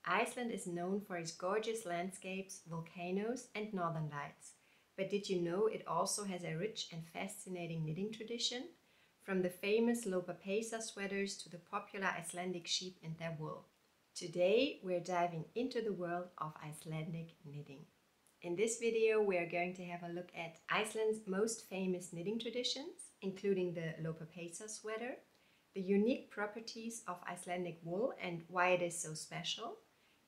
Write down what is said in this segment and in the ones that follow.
Iceland is known for its gorgeous landscapes, volcanoes and northern lights. But did you know it also has a rich and fascinating knitting tradition? From the famous Lopapeysa sweaters to the popular Icelandic sheep and their wool. Today we're diving into the world of Icelandic knitting. In this video we are going to have a look at Iceland's most famous knitting traditions, including the Lopapeysa sweater, the unique properties of Icelandic wool and why it is so special,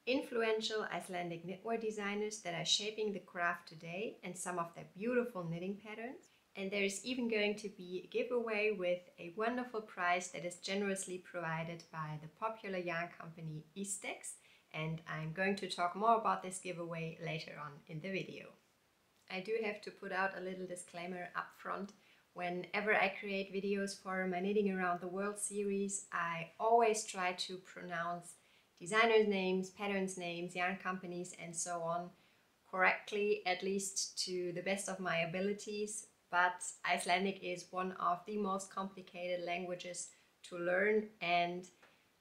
influential Icelandic knitwear designers that are shaping the craft today and some of their beautiful knitting patterns. And there is even going to be a giveaway with a wonderful prize that is generously provided by the popular yarn company Ístex, and I'm going to talk more about this giveaway later on in the video. I do have to put out a little disclaimer up front. Whenever I create videos for my Knitting Around the World series, I always try to pronounce designers' names, patterns' names, yarn companies and so on correctly, at least to the best of my abilities. But Icelandic is one of the most complicated languages to learn, and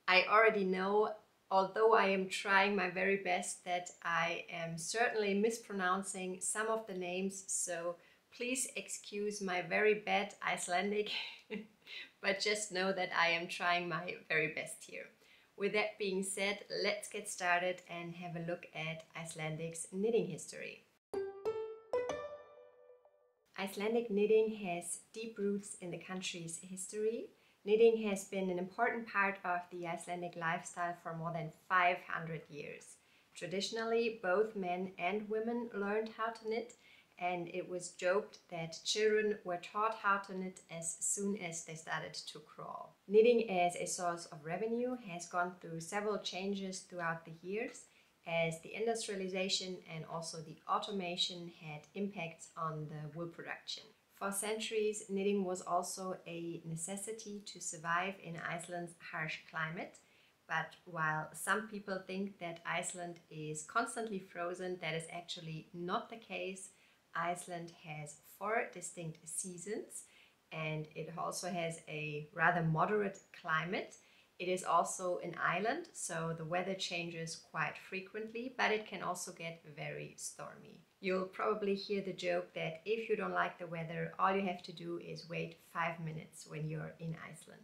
I already know, although I am trying my very best, that I am certainly mispronouncing some of the names, so please excuse my very bad Icelandic, but just know that I am trying my very best here. With that being said, let's get started and have a look at Icelandic's knitting history. Icelandic knitting has deep roots in the country's history. Knitting has been an important part of the Icelandic lifestyle for more than 500 years. Traditionally, both men and women learned how to knit, and it was joked that children were taught how to knit as soon as they started to crawl. Knitting as a source of revenue has gone through several changes throughout the years, as the industrialization and also the automation had impacts on the wool production. For centuries, knitting was also a necessity to survive in Iceland's harsh climate. But while some people think that Iceland is constantly frozen, that is actually not the case. Iceland has 4 distinct seasons, and it also has a rather moderate climate. It is also an island, so the weather changes quite frequently, but it can also get very stormy. You'll probably hear the joke that if you don't like the weather, all you have to do is wait 5 minutes when you're in Iceland.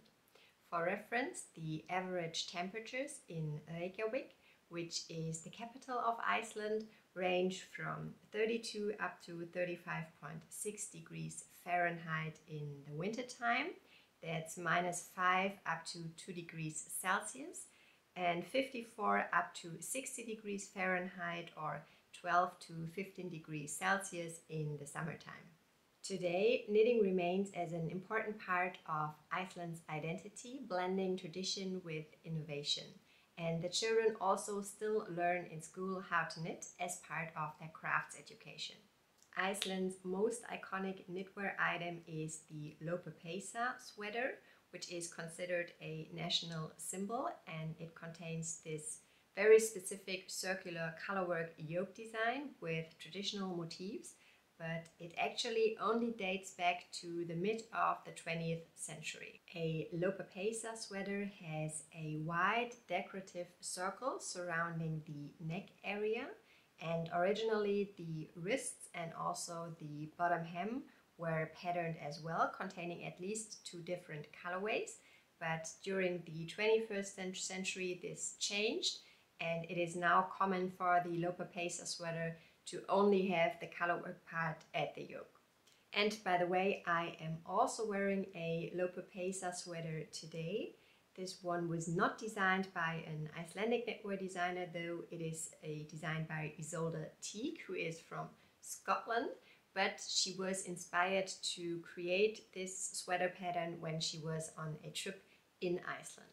For reference, the average temperatures in Reykjavik, which is the capital of Iceland, range from 32 up to 35.6 degrees Fahrenheit in the winter time. That's -5 up to 2 degrees Celsius, and 54 up to 60 degrees Fahrenheit or 12 to 15 degrees Celsius in the summertime. Today, knitting remains as an important part of Iceland's identity, blending tradition with innovation. And the children also still learn in school how to knit as part of their crafts education. Iceland's most iconic knitwear item is the Lopapeysa sweater, which is considered a national symbol, and it contains this very specific circular colorwork yoke design with traditional motifs, but it actually only dates back to the mid of the 20th century. A Lopapeysa sweater has a wide decorative circle surrounding the neck area, and originally the wrists and also the bottom hem were patterned as well, containing at least 2 different colorways. But during the 21st century this changed, and it is now common for the Lopapeysa sweater to only have the colorwork part at the yoke. And by the way, I am also wearing a Lopapeysa sweater today. This one was not designed by an Icelandic knitwear designer, though it is a design by Isolde Teague, who is from Scotland, but she was inspired to create this sweater pattern when she was on a trip in Iceland.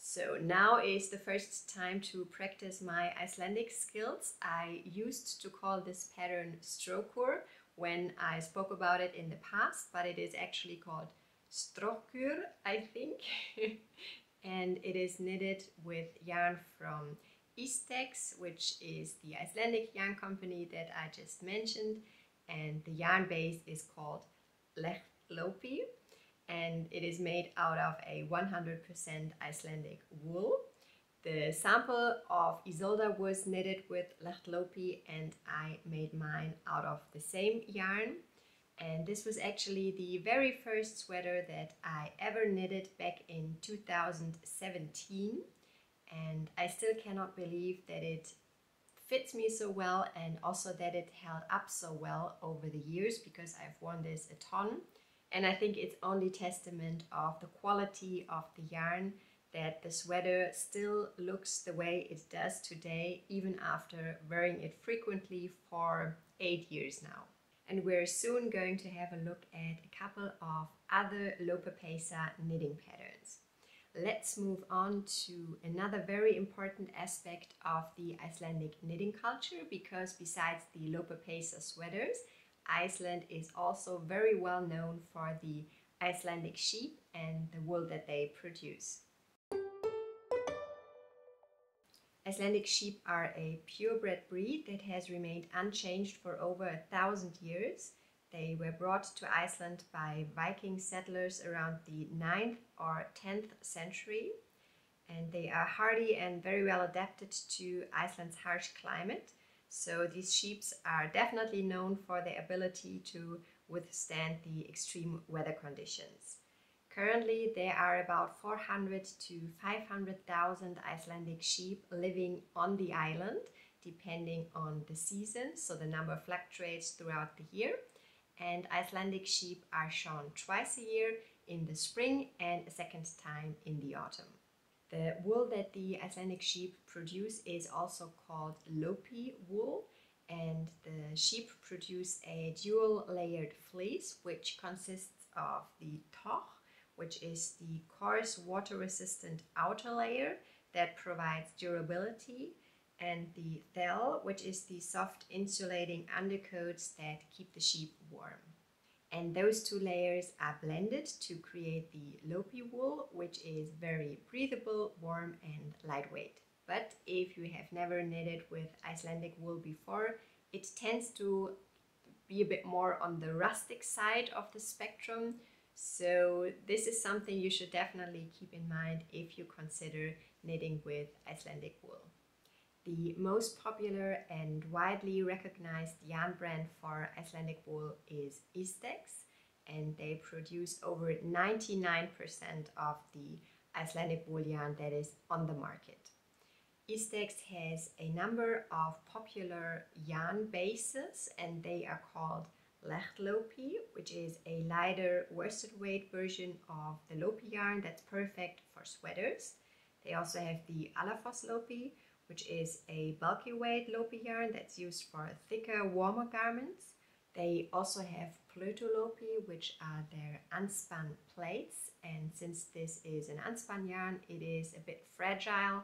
So now is the first time to practice my Icelandic skills. I used to call this pattern Strokkur when I spoke about it in the past, but it is actually called Strokkur, I think. And it is knitted with yarn from Ístex, which is the Icelandic yarn company that I just mentioned, and the yarn base is called Lopi, and it is made out of a 100% Icelandic wool. The sample of Isolde was knitted with Lechtlopi and I made mine out of the same yarn. And this was actually the very first sweater that I ever knitted back in 2017. And I still cannot believe that it fits me so well and also that it held up so well over the years, because I've worn this a ton. And I think it's only testament of the quality of the yarn that the sweater still looks the way it does today, even after wearing it frequently for 8 years now. And we're soon going to have a look at a couple of other Lopapeysa knitting patterns. Let's move on to another very important aspect of the Icelandic knitting culture, because besides the Lopapeysa sweaters, Iceland is also very well known for the Icelandic sheep and the wool that they produce. Icelandic sheep are a purebred breed that has remained unchanged for over 1,000 years. They were brought to Iceland by Viking settlers around the 9th or 10th century, and they are hardy and very well adapted to Iceland's harsh climate. So these sheep are definitely known for their ability to withstand the extreme weather conditions. Currently, there are about 400 to 500,000 Icelandic sheep living on the island, depending on the season, so the number fluctuates throughout the year. And Icelandic sheep are shorn twice a year, in the spring and a second time in the autumn. The wool that the Icelandic sheep produce is also called Lopi wool, and the sheep produce a dual layered fleece, which consists of the toch, which is the coarse water-resistant outer layer that provides durability, and the thel, which is the soft insulating undercoats that keep the sheep warm. And those two layers are blended to create the Lopi wool, which is very breathable, warm and lightweight. But if you have never knitted with Icelandic wool before, it tends to be a bit more on the rustic side of the spectrum. So this is something you should definitely keep in mind if you consider knitting with Icelandic wool. The most popular and widely recognized yarn brand for Icelandic wool is Ístex, and they produce over 99% of the Icelandic wool yarn that is on the market. Ístex has a number of popular yarn bases, and they are called Lechtlopi, which is a lighter worsted weight version of the Lopi yarn that's perfect for sweaters. They also have the Alafoss Lopi, which is a bulky weight Lopi yarn that's used for thicker, warmer garments. They also have Plötu Lopi, which are their unspun plates, and since this is an unspun yarn, it is a bit fragile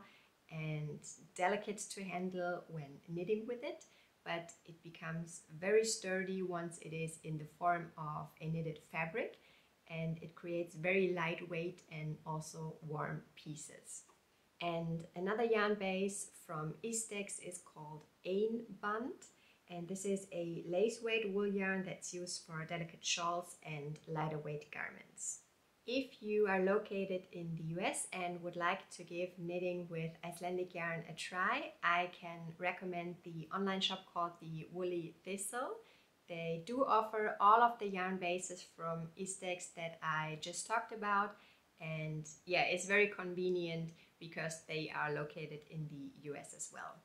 and delicate to handle when knitting with it, but it becomes very sturdy once it is in the form of a knitted fabric, and it creates very lightweight and also warm pieces. And another yarn base from Ístex is called Einband, and this is a lace weight wool yarn that's used for delicate shawls and lighter weight garments. If you are located in the US and would like to give knitting with Icelandic yarn a try, I can recommend the online shop called the Woolly Thistle. They do offer all of the yarn bases from Ístex that I just talked about, and yeah, it's very convenient because they are located in the US as well.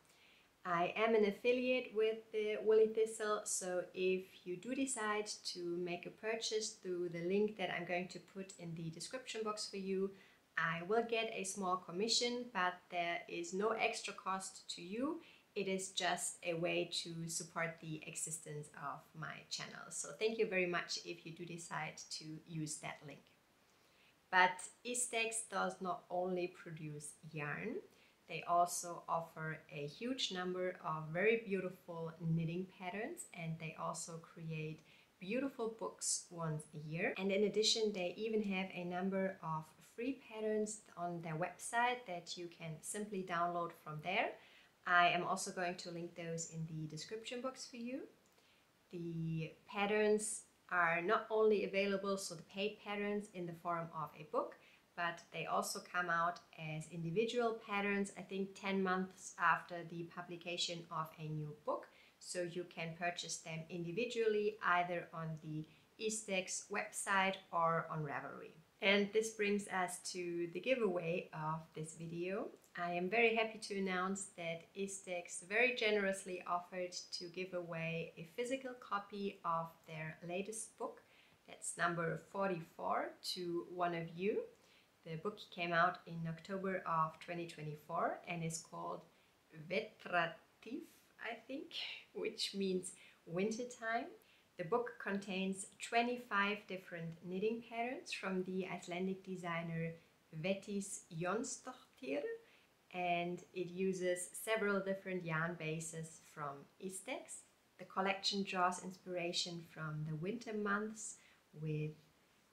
I am an affiliate with the Woolly Thistle, so if you do decide to make a purchase through the link that I'm going to put in the description box for you, I will get a small commission, but there is no extra cost to you. It is just a way to support the existence of my channel. So thank you very much if you do decide to use that link. But Ístex does not only produce yarn, they also offer a huge number of very beautiful knitting patterns, and they also create beautiful books once a year. And in addition, they even have a number of free patterns on their website that you can simply download from there. I am also going to link those in the description box for you. The patterns are not only available, so the paid patterns in the form of a book, but they also come out as individual patterns, I think 10 months after the publication of a new book. So you can purchase them individually either on the Ístex website or on Ravelry. And this brings us to the giveaway of this video. I am very happy to announce that Ístex very generously offered to give away a physical copy of their latest book. That's number 44 to one of you. The book came out in October of 2024 and is called Vetratíð, I think, which means wintertime. The book contains 25 different knitting patterns from the Icelandic designer Védis Jónsdóttir, and it uses several different yarn bases from Ístex. The collection draws inspiration from the winter months with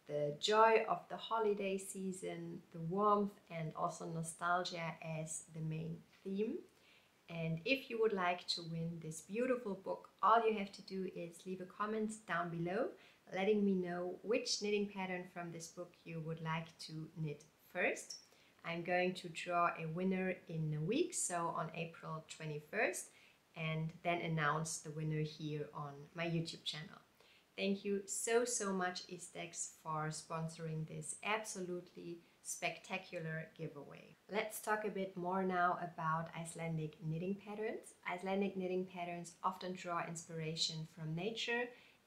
the joy of the holiday season, the warmth and also nostalgia as the main theme. And if you would like to win this beautiful book, all you have to do is leave a comment down below letting me know which knitting pattern from this book you would like to knit first. I'm going to draw a winner in a week, so on April 21st, and then announce the winner here on my YouTube channel. Thank you so much Ístex for sponsoring this absolutely spectacular giveaway. Let's talk a bit more now about Icelandic knitting patterns. Icelandic knitting patterns often draw inspiration from nature,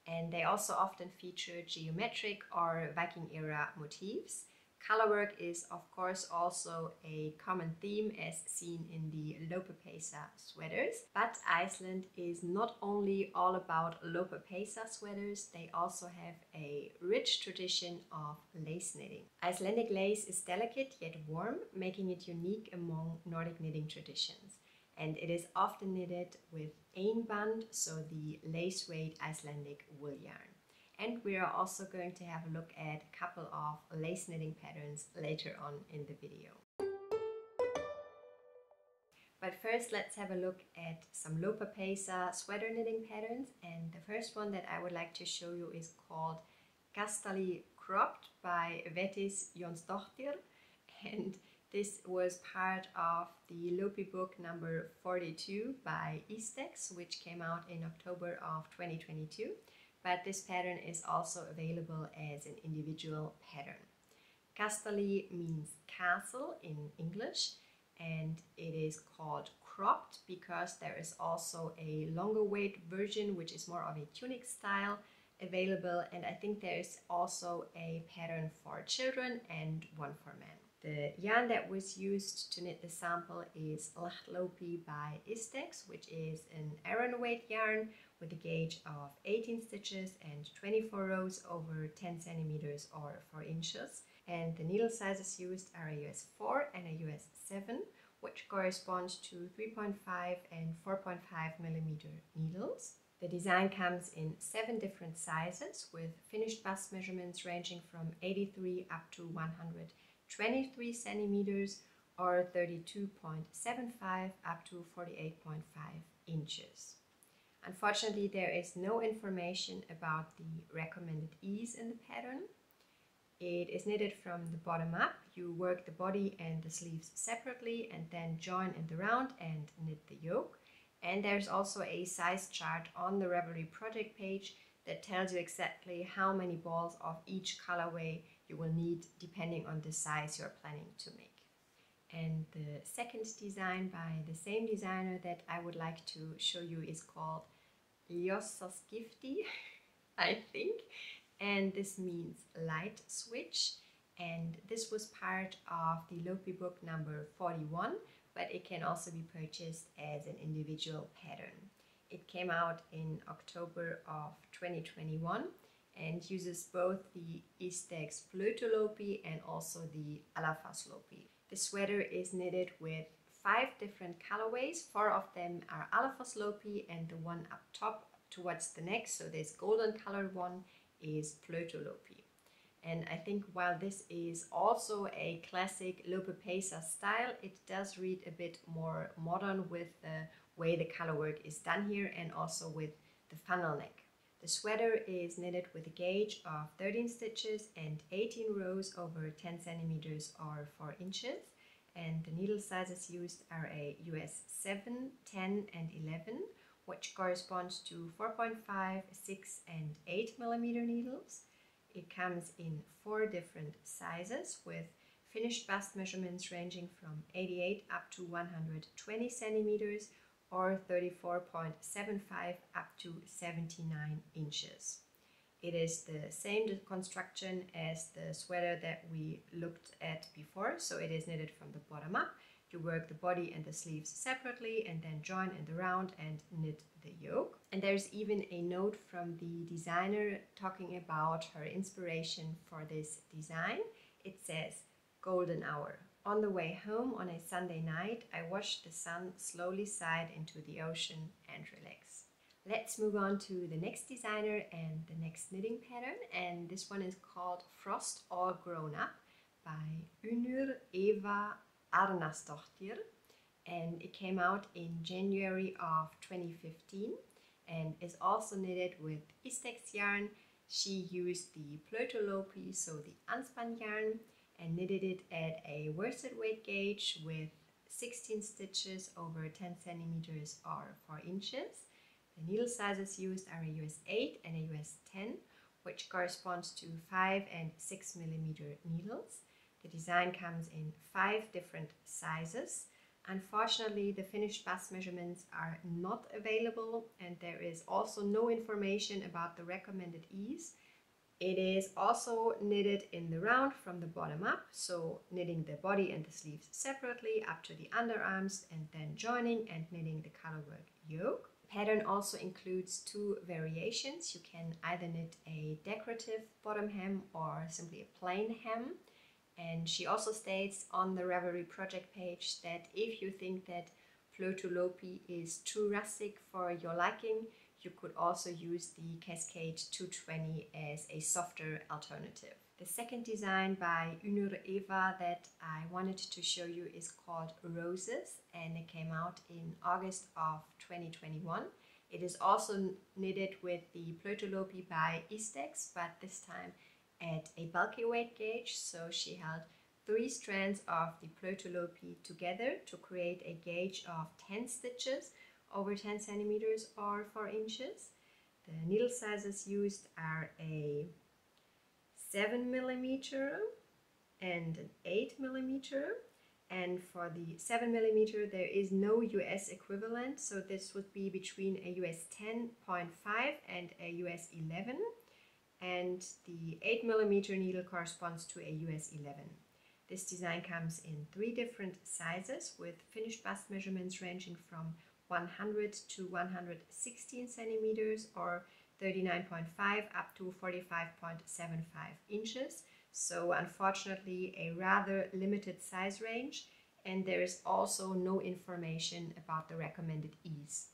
and they also often feature geometric or Viking era motifs. Colorwork is of course also a common theme as seen in the Lopapeysa sweaters, but Iceland is not only all about Lopapeysa sweaters, they also have a rich tradition of lace knitting. Icelandic lace is delicate yet warm, making it unique among Nordic knitting traditions. And it is often knitted with einband, so the lace-weight Icelandic wool yarn. And we are also going to have a look at a couple of lace knitting patterns later on in the video. But first let's have a look at some Lopapeysa sweater knitting patterns, and the first one that I would like to show you is called Kastali Cropped by Védis Jónsdóttir, and this was part of the Lopi book number 42 by Ístex, which came out in October of 2022. But this pattern is also available as an individual pattern. Kastali means castle in English, and it is called cropped because there is also a longer weight version which is more of a tunic style available, and I think there is also a pattern for children and one for men. The yarn that was used to knit the sample is Lopi by Ístex, which is an Aran weight yarn with a gauge of 18 stitches and 24 rows over 10 centimeters or 4 inches. And the needle sizes used are a US 4 and a US 7, which corresponds to 3.5 and 4.5 millimeter needles. The design comes in 7 different sizes with finished bust measurements ranging from 83 up to 123 centimeters or 32.75 up to 48.5 inches. Unfortunately, there is no information about the recommended ease in the pattern. It is knitted from the bottom up. You work the body and the sleeves separately and then join in the round and knit the yoke. And there's also a size chart on the Ravelry project page that tells you exactly how many balls of each colorway you will need depending on the size you're planning to make. And the second design by the same designer that I would like to show you is called Ljósaskipti, I think, and this means light switch, and this was part of the Lopi book number 41, but it can also be purchased as an individual pattern. It came out in October of 2021 and uses both the Ístex Lopi and also the Lopi. The sweater is knitted with 5 different colorways. 4 of them are Lopi, and the one up top towards the neck, so this golden colored one, is Lopi. And I think while this is also a classic Lopapeysa style, it does read a bit more modern with the way the color work is done here and also with the funnel neck. The sweater is knitted with a gauge of 13 stitches and 18 rows over 10 centimeters or 4 inches. And the needle sizes used are a US 7, 10 and 11, which corresponds to 4.5, 6 and 8 millimeter needles. It comes in 4 different sizes with finished bust measurements ranging from 88 up to 120 centimeters or 34.75 up to 79 inches. It is the same construction as the sweater that we looked at before, so it is knitted from the bottom up. You work the body and the sleeves separately and then join in the round and knit the yoke. And there's even a note from the designer talking about her inspiration for this design. It says, "Golden hour. On the way home on a Sunday night, I watched the sun slowly side into the ocean and relax." Let's move on to the next designer and the next knitting pattern, and this one is called Frost All Grown Up by Unnur Eva Arnasdóttir, and it came out in January of 2015 and is also knitted with Ístex yarn. She used the Plötulopi, so the unspun yarn, and knitted it at a worsted weight gauge with 16 stitches over 10 centimeters or 4 inches. The needle sizes used are a US 8 and a US 10, which corresponds to 5 and 6 millimeter needles. The design comes in 5 different sizes. Unfortunately, the finished bust measurements are not available, and there is also no information about the recommended ease. It is also knitted in the round from the bottom up, so knitting the body and the sleeves separately up to the underarms and then joining and knitting the colorwork yoke. The pattern also includes 2 variations. You can either knit a decorative bottom hem or simply a plain hem. And she also states on the Ravelry project page that if you think that Plötulopi is too rustic for your liking, you could also use the Cascade 220 as a softer alternative. The second design by Unnur Eva that I wanted to show you is called Roses, and it came out in August of 2021. It is also knitted with the Plötulopi by Ístex, but this time at a bulky weight gauge, so she held 3 strands of the Plötulopi together to create a gauge of 10 stitches over 10 centimeters or 4 inches. The needle sizes used are a 7 millimeter and an 8 millimeter, and for the 7 millimeter there is no US equivalent, so this would be between a US 10.5 and a US 11, and the 8 millimeter needle corresponds to a US 11. This design comes in 3 different sizes with finished bust measurements ranging from 100 to 116 centimeters or 39.5 up to 45.75 inches. So unfortunately a rather limited size range, and there is also no information about the recommended ease.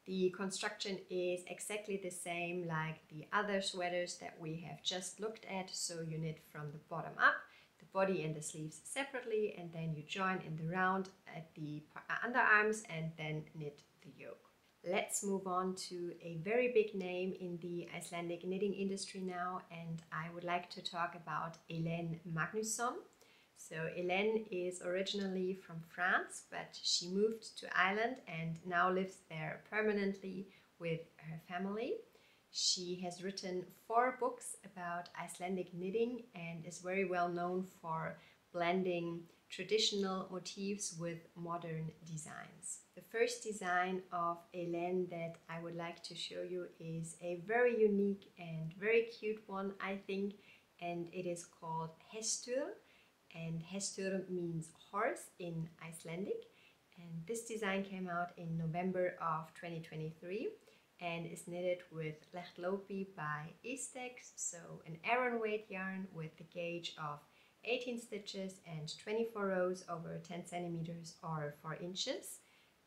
The construction is exactly the same like the other sweaters that we have just looked at, so you knit from the bottom up, the body and the sleeves separately, and then you join in the round at the underarms and then knit the yoke. Let's move on to a very big name in the Icelandic knitting industry now, and I would like to talk about Hélène Magnússon. So Hélène is originally from France, but she moved to Ireland and now lives there permanently with her family. She has written 4 books about Icelandic knitting and is very well known for blending traditional motifs with modern designs. The first design of Hélène that I would like to show you is a very unique and very cute one, I think, and it is called Hestur, and Hestur means horse in Icelandic, and this design came out in November of 2023 and is knitted with Lopapeysa by Ístex, so an Aran weight yarn with the gauge of 18 stitches and 24 rows over 10 centimeters or 4 inches.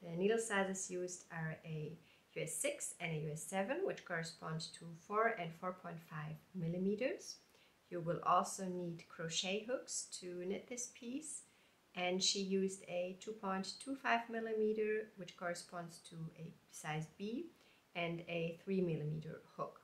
The needle sizes used are a US 6 and a US 7, which corresponds to 4 and 4.5 millimeters. You will also need crochet hooks to knit this piece, and she used a 2.25 millimeter, which corresponds to a size B, and a 3 millimeter hook.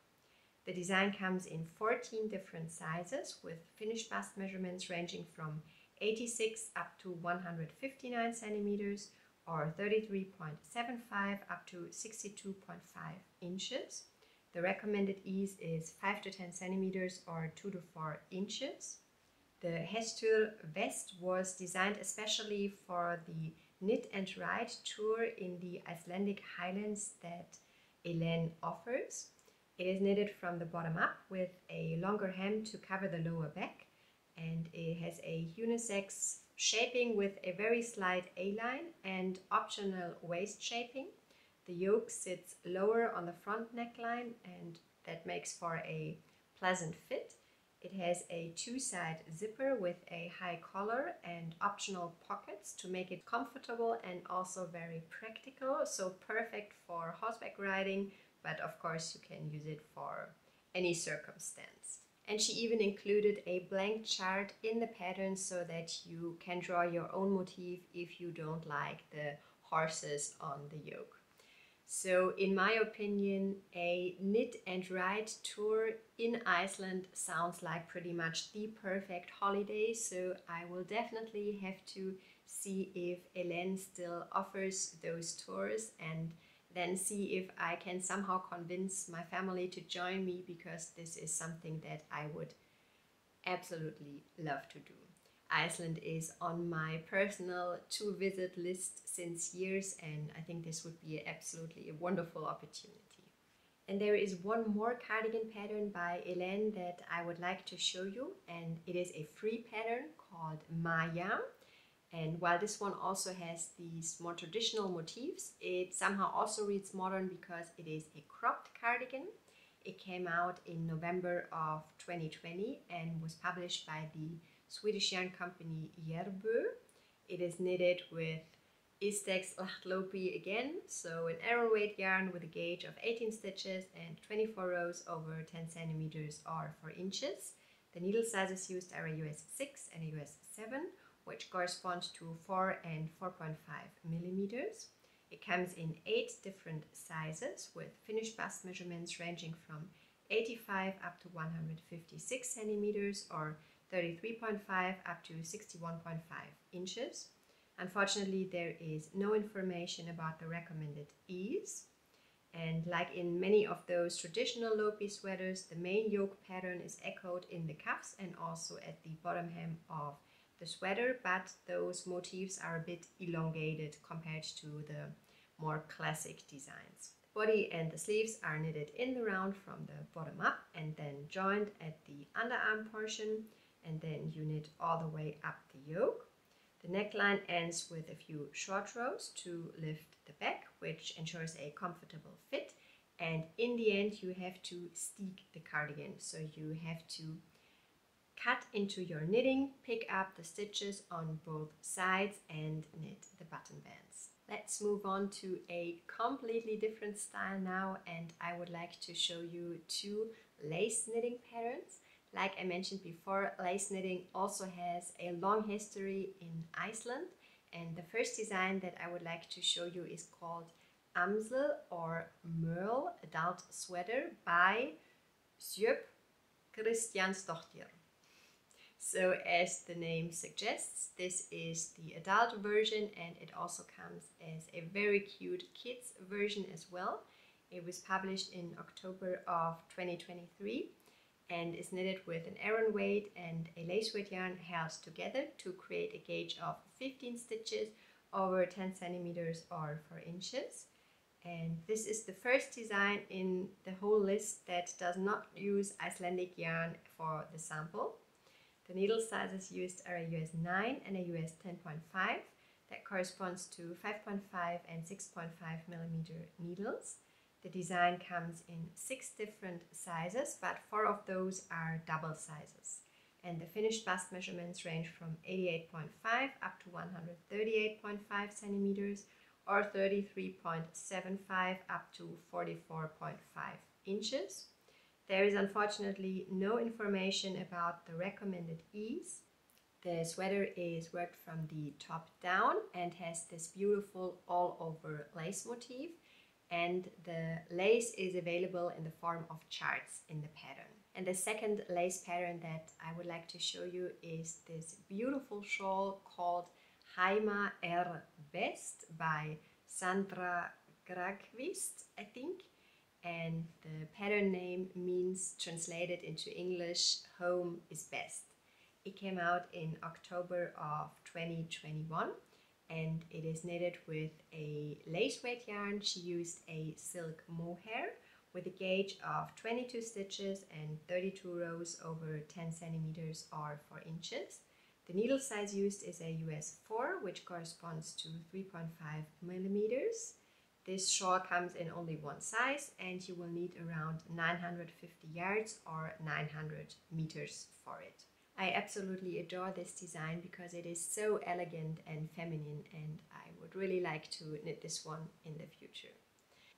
The design comes in 14 different sizes with finished bust measurements ranging from 86 up to 159 centimeters or 33.75 up to 62.5 inches. The recommended ease is 5 to 10 centimeters or 2 to 4 inches. The Hestur Vest was designed especially for the Knit and Ride tour in the Icelandic highlands that Hélène offers. It is knitted from the bottom up with a longer hem to cover the lower back, and it has a unisex shaping with a very slight A-line and optional waist shaping. The yoke sits lower on the front neckline, and that makes for a pleasant fit. It has a two-side zipper with a high collar and optional pockets to make it comfortable and also very practical, so perfect for horseback riding, but of course you can use it for any circumstance. And she even included a blank chart in the pattern so that you can draw your own motif if you don't like the horses on the yoke. So in my opinion, a knit and ride tour in Iceland sounds like pretty much the perfect holiday, so I will definitely have to see if Hélène still offers those tours and then see if I can somehow convince my family to join me, because this is something that I would absolutely love to do. Iceland is on my personal to-visit list since years, and I think this would be absolutely a wonderful opportunity. And there is one more cardigan pattern by Hélène that I would like to show you, and it is a free pattern called Maja. And while this one also has these more traditional motifs, it somehow also reads modern because it is a cropped cardigan. It came out in November of 2020 and was published by the Swedish yarn company Järbo. It is knitted with Ístex again, so an arrow weight yarn with a gauge of 18 stitches and 24 rows over 10 centimeters or 4 inches. The needle sizes used are a US 6 and a US 7, which correspond to 4 and 4.5 millimeters. It comes in 8 different sizes with finished bust measurements ranging from 85 up to 156 centimeters or 33.5 up to 61.5 inches. Unfortunately, there is no information about the recommended ease. And like in many of those traditional Lopi sweaters, the main yoke pattern is echoed in the cuffs and also at the bottom hem of the sweater, but those motifs are a bit elongated compared to the more classic designs. The body and the sleeves are knitted in the round from the bottom up and then joined at the underarm portion, and then you knit all the way up the yoke. The neckline ends with a few short rows to lift the back, which ensures a comfortable fit, and in the end you have to steek the cardigan, so you have to cut into your knitting, pick up the stitches on both sides and knit the button bands. Let's move on to a completely different style now, and I would like to show you 2 lace knitting patterns. Like I mentioned before, lace knitting also has a long history in Iceland, and the first design that I would like to show you is called Amsel or Merle Adult Sweater by Sjöp Kristjansdóttir. So as the name suggests, this is the adult version, and it also comes as a very cute kids version as well. It was published in October of 2023 and is knitted with an Aran weight and a lace weight yarn held together to create a gauge of 15 stitches over 10 centimeters or 4 inches. And this is the first design in the whole list that does not use Icelandic yarn for the sample. The needle sizes used are a US 9 and a US 10.5. That corresponds to 5.5 and 6.5 millimeter needles. The design comes in 6 different sizes, but 4 of those are double sizes. And the finished bust measurements range from 88.5 up to 138.5 centimeters or 33.75 up to 44.5 inches. There is unfortunately no information about the recommended ease. The sweater is worked from the top down and has this beautiful all-over lace motif. and the lace is available in the form of charts in the pattern. And the second lace pattern that I would like to show you is this beautiful shawl called Heima Vest by Sandra Gragvist, I think. And the pattern name means, translated into English, home is best. It came out in October of 2021 and it is knitted with a lace weight yarn. She used a silk mohair with a gauge of 22 stitches and 32 rows over 10 centimeters or 4 inches. The needle size used is a US 4, which corresponds to 3.5 millimeters. This shawl comes in only one size and you will need around 950 yards or 900 meters for it. I absolutely adore this design because it is so elegant and feminine, and I would really like to knit this one in the future.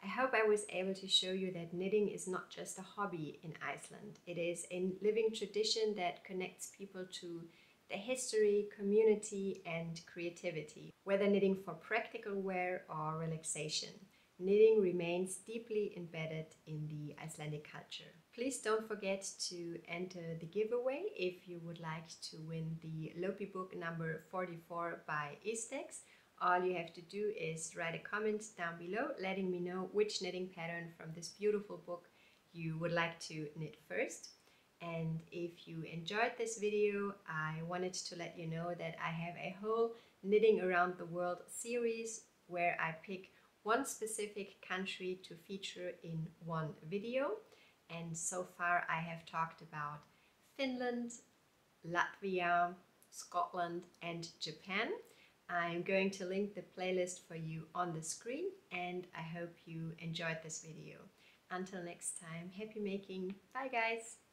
I hope I was able to show you that knitting is not just a hobby in Iceland. It is a living tradition that connects people to the history, community and creativity. Whether knitting for practical wear or relaxation, knitting remains deeply embedded in the Icelandic culture. Please don't forget to enter the giveaway if you would like to win the Lopi book number 44 by Ístex. All you have to do is write a comment down below letting me know which knitting pattern from this beautiful book you would like to knit first. And if you enjoyed this video, I wanted to let you know that I have a whole Knitting Around the World series where I pick one specific country to feature in one video. And so far I have talked about Finland, Latvia, Scotland and Japan. I'm going to link the playlist for you on the screen and I hope you enjoyed this video. Until next time, happy making. Bye guys!